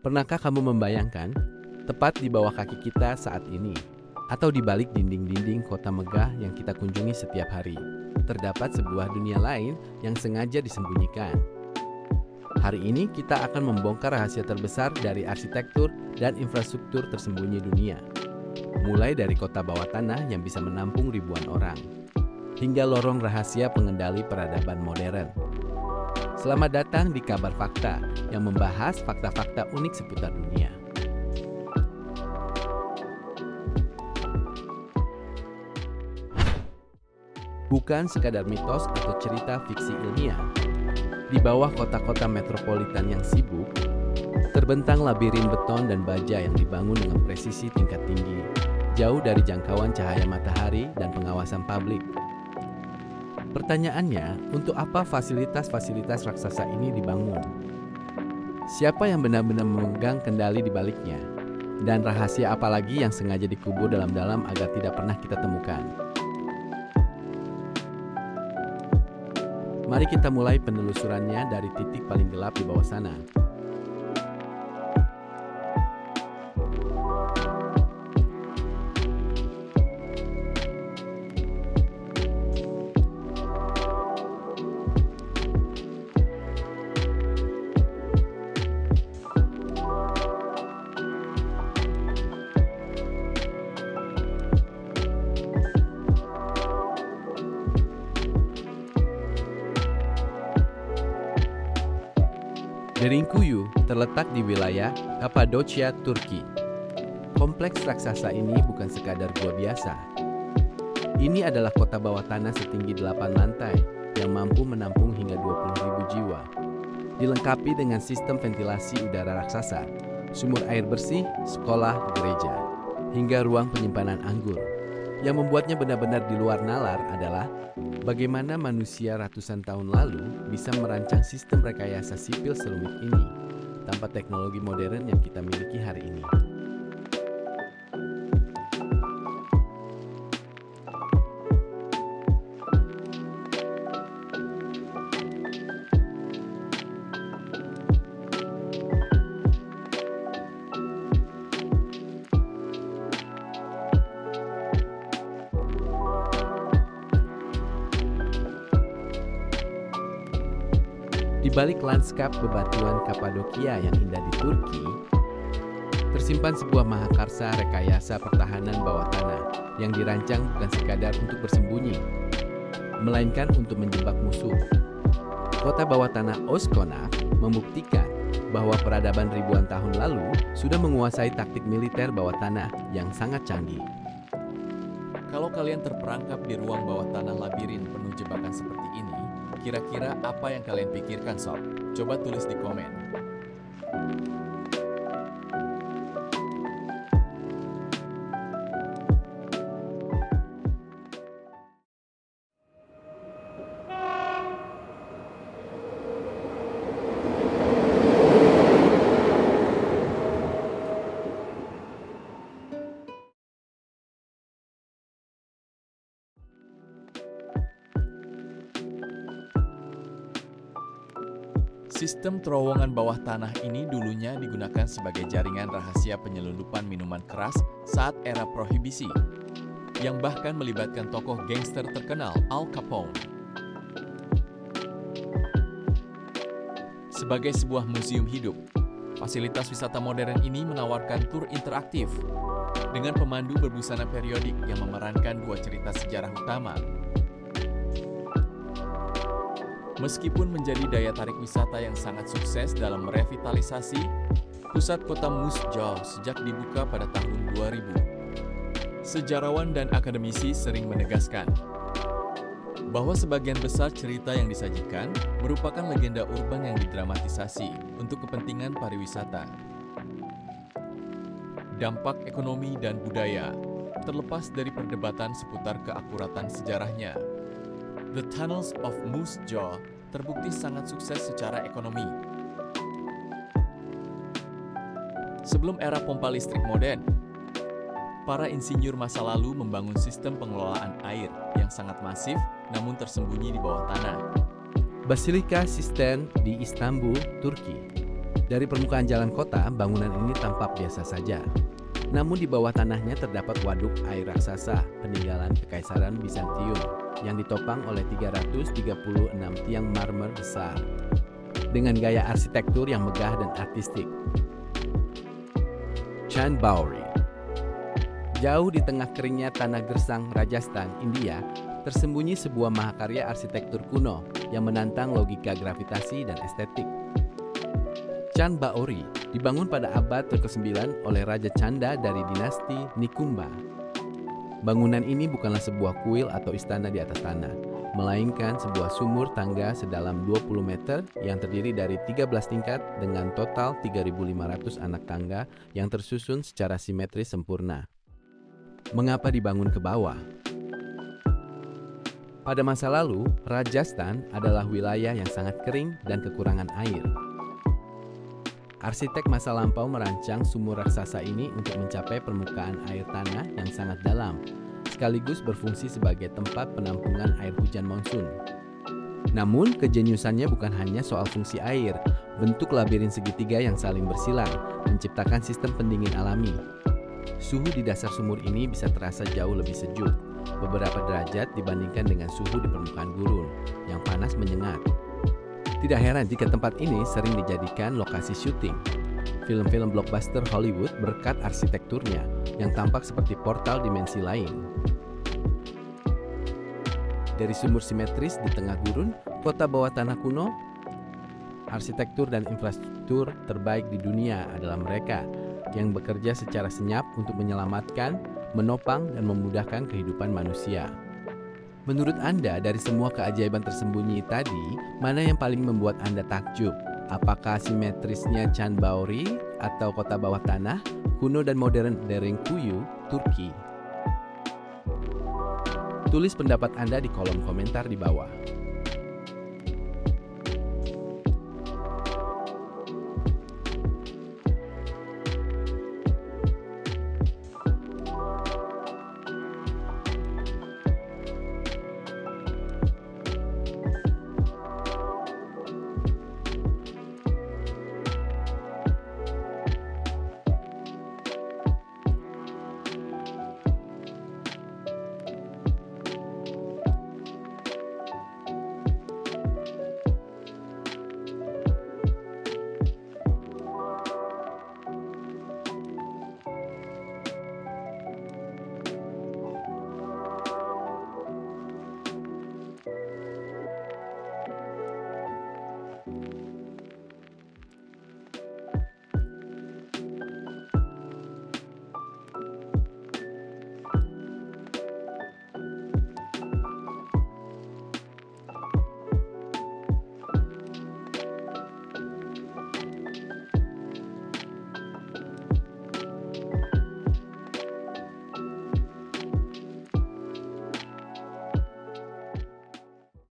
Pernahkah kamu membayangkan, tepat di bawah kaki kita saat ini, atau di balik dinding-dinding kota megah yang kita kunjungi setiap hari, terdapat sebuah dunia lain yang sengaja disembunyikan. Hari ini kita akan membongkar rahasia terbesar dari arsitektur dan infrastruktur tersembunyi dunia. Mulai dari kota bawah tanah yang bisa menampung ribuan orang, hingga lorong rahasia pengendali peradaban modern. Selamat datang di Kabar Fakta yang membahas fakta-fakta unik seputar dunia. Bukan sekadar mitos atau cerita fiksi ilmiah. Di bawah kota-kota metropolitan yang sibuk, terbentang labirin beton dan baja yang dibangun dengan presisi tingkat tinggi, jauh dari jangkauan cahaya matahari dan pengawasan publik. Pertanyaannya, untuk apa fasilitas-fasilitas raksasa ini dibangun? Siapa yang benar-benar memegang kendali di baliknya? Dan rahasia apa lagi yang sengaja dikubur dalam-dalam agar tidak pernah kita temukan? Mari kita mulai penelusurannya dari titik paling gelap di bawah sana. Derinkuyu terletak di wilayah Kapadocia, Turki. Kompleks raksasa ini bukan sekadar gua biasa. Ini adalah kota bawah tanah setinggi 8 lantai yang mampu menampung hingga 20.000 jiwa. Dilengkapi dengan sistem ventilasi udara raksasa, sumur air bersih, sekolah, gereja, hingga ruang penyimpanan anggur. Yang membuatnya benar-benar di luar nalar adalah bagaimana manusia ratusan tahun lalu bisa merancang sistem rekayasa sipil serumit ini tanpa teknologi modern yang kita miliki hari ini. Di balik lanskap bebatuan Kapadokia yang indah di Turki, tersimpan sebuah mahakarsa rekayasa pertahanan bawah tanah yang dirancang bukan sekadar untuk bersembunyi, melainkan untuk menjebak musuh. Kota bawah tanah Oskonak membuktikan bahwa peradaban ribuan tahun lalu sudah menguasai taktik militer bawah tanah yang sangat canggih. Kalau kalian terperangkap di ruang bawah tanah labirin penuh jebakan seperti ini, kira-kira apa yang kalian pikirkan, Sob? Coba tulis di komen. Sistem terowongan bawah tanah ini dulunya digunakan sebagai jaringan rahasia penyelundupan minuman keras saat era prohibisi, yang bahkan melibatkan tokoh gangster terkenal Al Capone. Sebagai sebuah museum hidup, fasilitas wisata modern ini menawarkan tur interaktif dengan pemandu berbusana periodik yang memerankan dua cerita sejarah utama. Meskipun menjadi daya tarik wisata yang sangat sukses dalam merevitalisasi pusat kota Moosjaw sejak dibuka pada tahun 2000, sejarawan dan akademisi sering menegaskan bahwa sebagian besar cerita yang disajikan merupakan legenda urban yang didramatisasi untuk kepentingan pariwisata. Dampak ekonomi dan budaya terlepas dari perdebatan seputar keakuratan sejarahnya. The Tunnels of Moosjaw terbukti sangat sukses secara ekonomi. Sebelum era pompa listrik modern, para insinyur masa lalu membangun sistem pengelolaan air yang sangat masif namun tersembunyi di bawah tanah. Basilika Sistine di Istanbul, Turki. Dari permukaan jalan kota, bangunan ini tampak biasa saja. Namun di bawah tanahnya terdapat waduk air raksasa, peninggalan Kekaisaran Bizantium, yang ditopang oleh 336 tiang marmer besar, dengan gaya arsitektur yang megah dan artistik. Chand Baori. Jauh di tengah keringnya tanah gersang Rajasthan, India, tersembunyi sebuah mahakarya arsitektur kuno yang menantang logika gravitasi dan estetik. Chand Baori dibangun pada abad ke-9 oleh Raja Chanda dari dinasti Nikumba. Bangunan ini bukanlah sebuah kuil atau istana di atas tanah, melainkan sebuah sumur tangga sedalam 20 meter yang terdiri dari 13 tingkat dengan total 3.500 anak tangga yang tersusun secara simetris sempurna. Mengapa dibangun ke bawah? Pada masa lalu, Rajasthan adalah wilayah yang sangat kering dan kekurangan air. Arsitek masa lampau merancang sumur raksasa ini untuk mencapai permukaan air tanah yang sangat dalam, sekaligus berfungsi sebagai tempat penampungan air hujan monsun. Namun, kejeniusannya bukan hanya soal fungsi air, bentuk labirin segitiga yang saling bersilang, menciptakan sistem pendingin alami. Suhu di dasar sumur ini bisa terasa jauh lebih sejuk, beberapa derajat dibandingkan dengan suhu di permukaan gurun, yang panas menyengat. Tidak heran jika tempat ini sering dijadikan lokasi syuting film-film blockbuster Hollywood berkat arsitekturnya yang tampak seperti portal dimensi lain. Dari sumur simetris di tengah gurun, kota bawah tanah kuno, arsitektur dan infrastruktur terbaik di dunia adalah mereka yang bekerja secara senyap untuk menyelamatkan, menopang, dan memudahkan kehidupan manusia. Menurut Anda, dari semua keajaiban tersembunyi tadi, mana yang paling membuat Anda takjub? Apakah simetrisnya Chand Baori atau kota bawah tanah, kuno dan modern Derinkuyu, Turki? Tulis pendapat Anda di kolom komentar di bawah.